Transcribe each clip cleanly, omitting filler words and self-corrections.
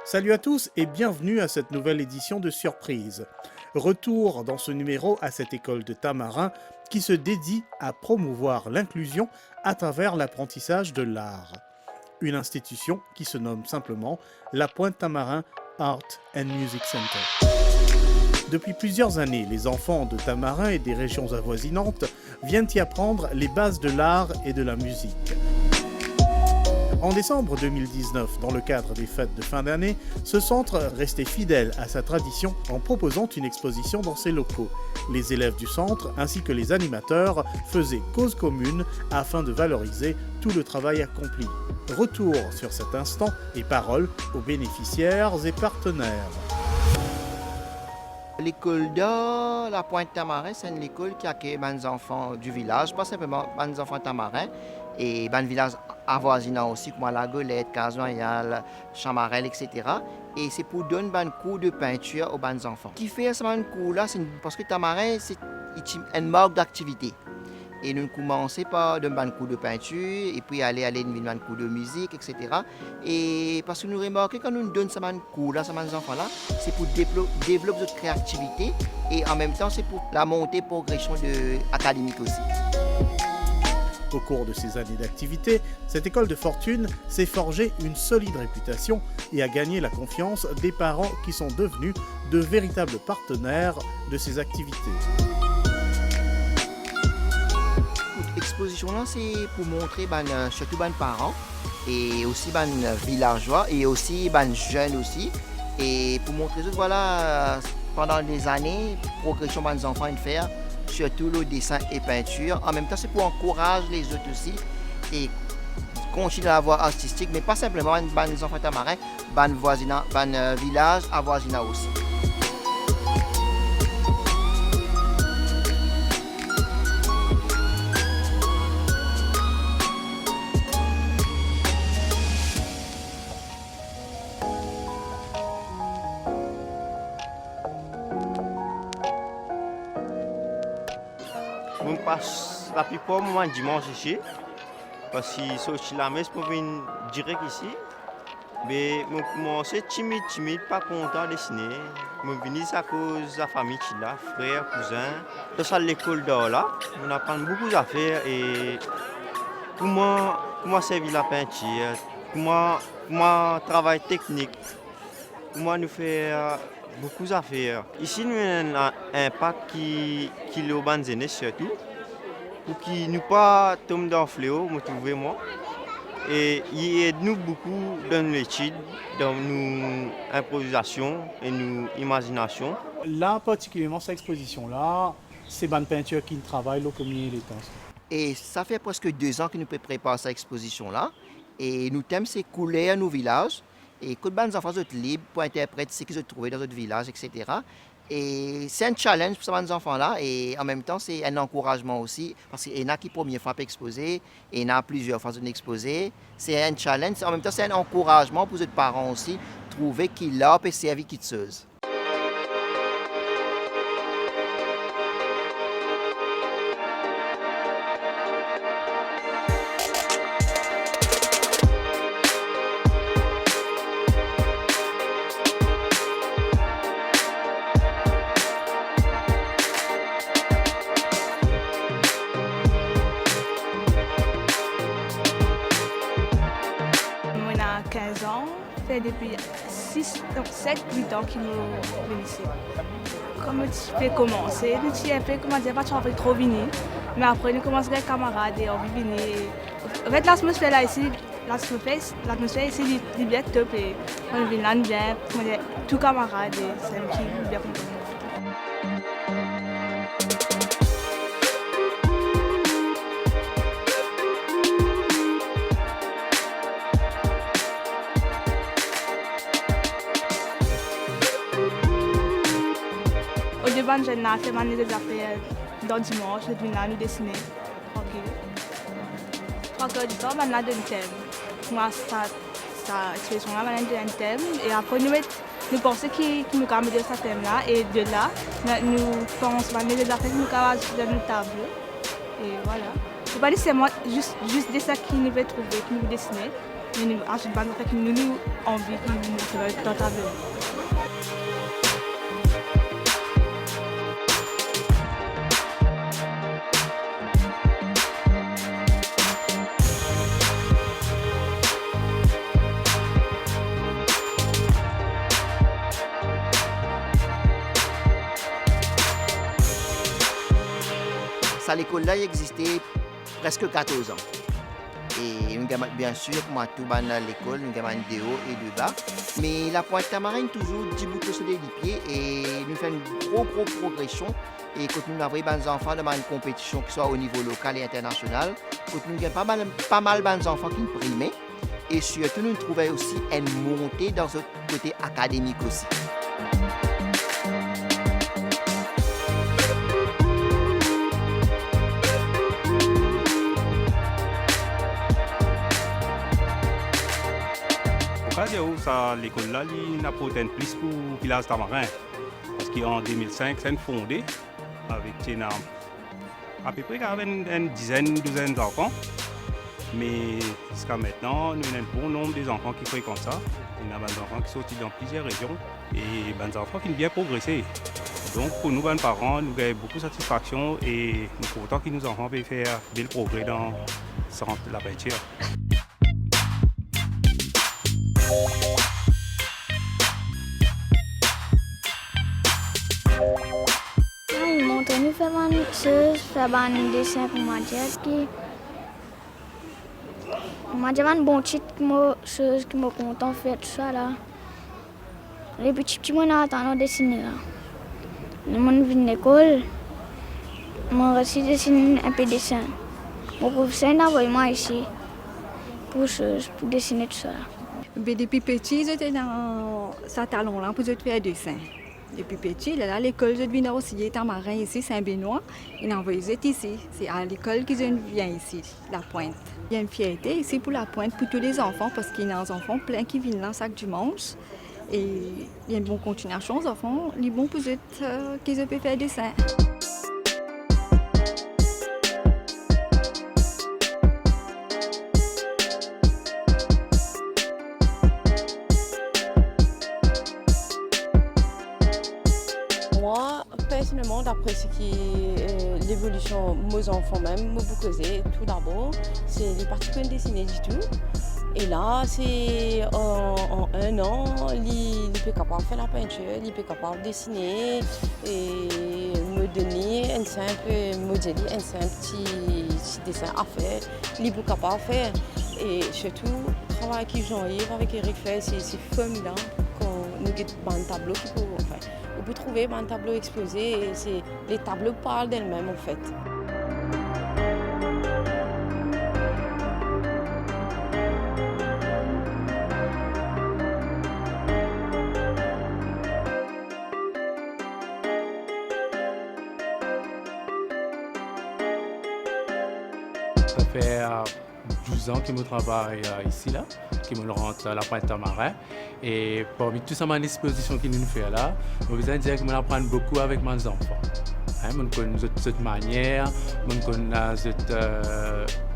Salut à tous et bienvenue à cette nouvelle édition de Surprise. Retour dans ce numéro à cette école de Tamarin qui se dédie à promouvoir l'inclusion à travers l'apprentissage de l'art. Une institution qui se nomme simplement La Pointe Tamarin Art and Music Center. Depuis plusieurs années, les enfants de Tamarin et des régions avoisinantes viennent y apprendre les bases de l'art et de la musique. En décembre 2019, dans le cadre des fêtes de fin d'année, ce centre restait fidèle à sa tradition en proposant une exposition dans ses locaux. Les élèves du centre ainsi que les animateurs faisaient cause commune afin de valoriser tout le travail accompli. Retour sur cet instant et parole aux bénéficiaires et partenaires. L'école de La Pointe Tamarin, c'est une école qui accueille les enfants du village, pas simplement les enfants tamarins, et les villages avoisinants aussi, comme La Golette, Casoyal, Chamarel, etc. Et c'est pour donner un cours de peinture aux enfants. Ce qui fait ce cours-là, c'est parce que Tamarin, c'est une marque d'activité. Et nous commençons par donner un cours de peinture, et puis aller un cours de musique, etc. Et parce que nous remarquons quand nous donnons ce cours-là, ces enfants-là, c'est pour développer notre créativité, et en même temps, c'est pour la montée progression académique aussi. Au cours de ces années d'activité, cette école de fortune s'est forgée une solide réputation et a gagné la confiance des parents qui sont devenus de véritables partenaires de ces activités. L'exposition là, c'est pour montrer surtout les parents et aussi les villageois et aussi les jeunes aussi. Et pour montrer que voilà, pendant des années, progression des enfants de faire, surtout le dessin et peinture. En même temps, c'est pour encourager les autres aussi et continuer la voie artistique, mais pas simplement les enfants tamarins, les villages avoisinants aussi. Je passe la plupart du moment dimanche ici, parce que je suis à la messe pour venir direct ici. Mais je commence timide, pas content de dessiner. Je viens à cause de la famille qui est là, frères, cousins. Dans l'école d'art là, on apprend beaucoup d'affaires et comment servir la peinture, comment travail technique, comment nous faire beaucoup d'affaires. Ici, nous avons un impact qui est au banzéné surtout, pour qu'il ne pas tombe dans le fléau, me trouver moi. Et il aide nous beaucoup dans l'étude, dans nos improvisations et nos imaginations. Là, particulièrement, cette exposition-là, c'est une peinture qui travaille le premier temps. Et ça fait presque 2 ans que nous préparons cette exposition-là. Et nous thèmes ces couleurs à nos villages. Et que les enfants sont libres pour interpréter ce qu'ils ont trouvé dans notre village, etc. Et c'est un challenge pour ces enfants-là et en même temps c'est un encouragement aussi parce qu'il y en a qui première fois exposer et il y en a plusieurs fois exposer. C'est un challenge, en même temps c'est un encouragement pour les parents aussi, trouver qu'il a peut servir quelque chose. On a 15 ans, fait depuis 7-8 ans qu'il nous vient ici. Comme tu peux commencer, tu un peu comment dire, pas trop venir, mais après nous commençons avec les camarades et on vit venir. En fait, l'atmosphère là ici, l'atmosphère ici est bien top et on vient là bien, tous camarades et c'est un qui bien content. Au début, j'ai fait des affaires dans le dimanche, je viens là nous dessiner. Tranquille. 3 quarts du temps, on a un thème. Moi, cette expression-là, on a un thème. Et après, nous pensons qu'il nous a mis de ce thème-là. Et de là, nous pensons des affaires qui nous ont dans notre tableau. Et voilà. Je ne peux pas dire que c'est moi, juste des sacs qui nous veut trouver, qui nous veut dessiner. Mais ensuite, ban enfants qui nous envie qui nous montrent dans ta vie. Ça, l'école-là, il existait presque 14 ans. Et bien sûr, moi, tout dans l'école, nous avons de haut et de bas. Mais la pointe tamarine, toujours 10 boucles sur les pieds et nous faisons une grosse progression. Et quand nous avons des enfants dans une compétition, que ce soit au niveau local et international, quand nous avons pas mal d'enfants qui nous primaient. Et surtout, nous trouvons aussi une montée dans notre côté académique aussi. L'école là, il n'a pas plus pour le village tamarin. Parce qu'en 2005, c'est fondé avec à peu près une douzaine d'enfants. Mais jusqu'à maintenant, nous avons un bon nombre d'enfants qui fréquentent ça. Il y a des enfants qui sont dans plusieurs régions et des enfants qui ont bien progressé. Donc pour nous, les parents, nous avons beaucoup de satisfaction et nous sommes contents que nos enfants puissent faire des progrès dans la peinture. Ils m'ont tenu faire des choses, faire des dessins pour moi dire que moi j'ai un bon titre choses qui me content faire tout ça là. Les petits moi attendant dessiner là. Nous on vient à l'école, moi aussi dessine un peu de dessin. Mon professeur n'a envoyé moi ici pour dessiner tout ça. Depuis petit, j'étais dans ce talon-là pour faire des dessins. Depuis petit, là, l'école, je viens aussi Tamarin ici, Saint-Benoît. Ils ont envoyé ici. C'est à l'école que je viens ici, La Pointe. Il y a une fierté ici pour La Pointe, pour tous les enfants, parce qu'il y a des enfants pleins qui viennent là chaque dimanche. Et il y a une bonne continuation aux enfants, les bons pour qu'ils peuvent faire des dessins. Moi, personnellement, d'après ce qui est l'évolution de mes enfants même, me causé tout d'abord, c'est les parties qu'on dessiner du tout. Et là, c'est en un an, il est capable de faire la peinture, il est capable de dessiner et me donner un simple modèle, un simple petit dessin à faire, il est capable de faire. Et surtout, le travail avec Jean-Yves, avec Eric fait, c'est formidable quand nous avons un tableau qui peut, enfin, on peut trouver un tableau exposé et les tableaux parlent d'elles-mêmes en fait. Ça fait 12 ans que je travaille ici, là, que je rentre à La Pointe Tamarin. Et parmi toutes ces dispositions que nous faisons là, je veux dire que je apprends beaucoup avec mes enfants. Je connais cette manière, je connais cette...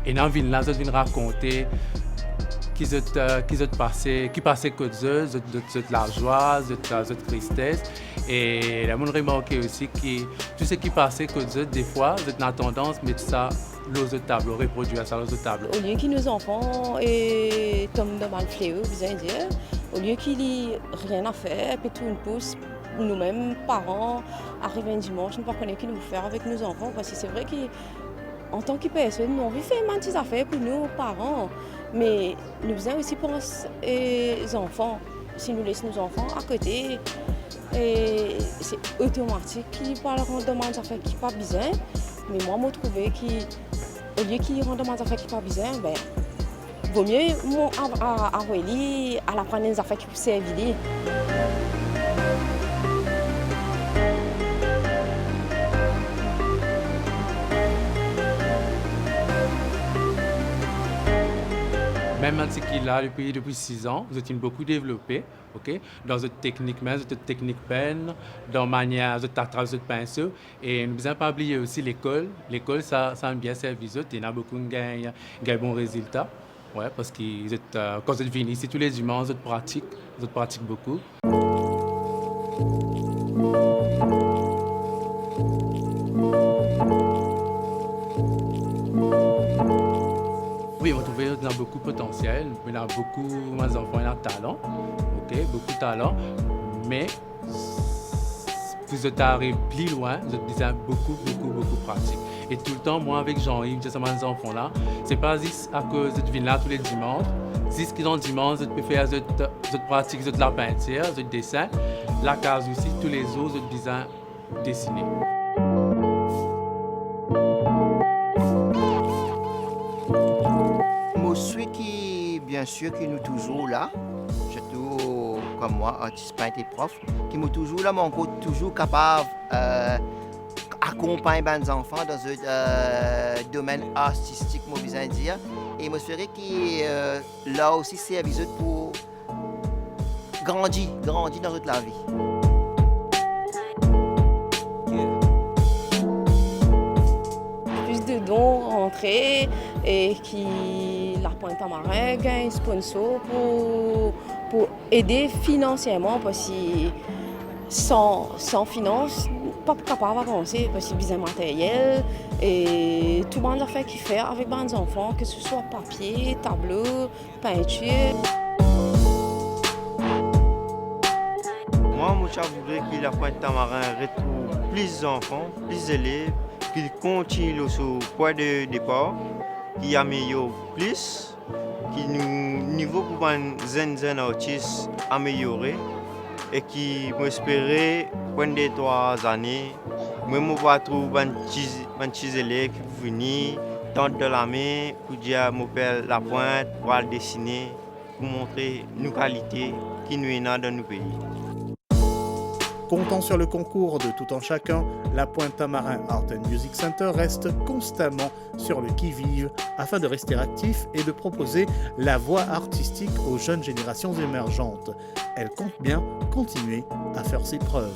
Et dans la ville, je viens raconter qui passait que la joie, cette tristesse. Et là, je remarqué aussi que tout ce qui passait que des fois, j'ai une tendance à mettre ça l'autre tableau, reproduire ça l'autre tableau. Au lieu que nos enfants tombent dans le fléau, bien dire, au lieu qu'il n'y ait rien à faire, puis tout une pousse, nous-mêmes, parents, arrivent un dimanche, nous ne connaissons pas ce nous faire avec nos enfants, parce que c'est vrai qu'en tant que personne, nous avons fait des petites affaires pour nos parents, mais nous faisons aussi pour les enfants. Si nous laissons nos enfants à côté, et c'est automatique qu'ils parleront de des affaires qui ne sont pas besoin. Mais moi, je trouve qu'au lieu qu'ils rendent des affaires qui ne sont pas besoin, ben, vaut mieux à l'apprendre des affaires qui peuvent servir. Même si qu'il a depuis 6 ans, nous avons beaucoup développé, okay? Dans notre technique main, notre technique peine, dans la manière de tatouage de pinceau. Et nous ne devons pas oublier aussi l'école. L'école, ça a bien servi. Il y a beaucoup de bons résultats. Ouais, parce que quand vous venez ici tous les dimanches, vous pratiquez beaucoup. Oui, vous trouvez qu'il y a beaucoup de potentiel, il y a beaucoup mes enfants, ils ont talent, ok, beaucoup de talent, mais vous êtes arrivé plus loin, vous êtes déjà beaucoup pratique. Et tout le temps, moi avec Jean-Yves, je dis à mes enfants là, c'est pas juste à cause de venir là tous les dimanches, c'est qu'ils ont dimanche, vous pouvez faire votre pratique, de la peinture, votre dessin, la case aussi, tous les autres, votre design dessiné. Celui qui, bien sûr, qui nous toujours là, surtout comme moi, artiste, peintre et prof, qui nous toujours là, mais encore toujours capable d'accompagner les enfants dans un domaine artistique, moi besoin dire, et je ferais qui là aussi servi pour grandir dans toute la vie. Plus de dons rentrés et qui la Pointe-à-Marin gagne un sponsor pour aider financièrement parce que sans finance, pas capable d'avancer parce que besoin de matériel et tout le monde a fait qu'il fait avec les enfants, que ce soit papier, tableau, peinture. Moi, je voudrais que la Pointe-à-Marin retrouve plus d'enfants, plus d'élèves, qu'il continue sur le point de départ, qu'il améliore plus, qu'il nous niveau pour un jeune artiste amélioré et qui m'espérait pendant 3 années, même on va trouver un petit élève qui peut venir, tendre de la main, pour dire mon père la pointe, pour le dessiner, pour montrer nos qualités qui nous sont dans nos pays. Comptant sur le concours de tout un chacun, la Pointe-à-Marin Art and Music Center reste constamment sur le qui-vive afin de rester actif et de proposer la voie artistique aux jeunes générations émergentes. Elle compte bien continuer à faire ses preuves.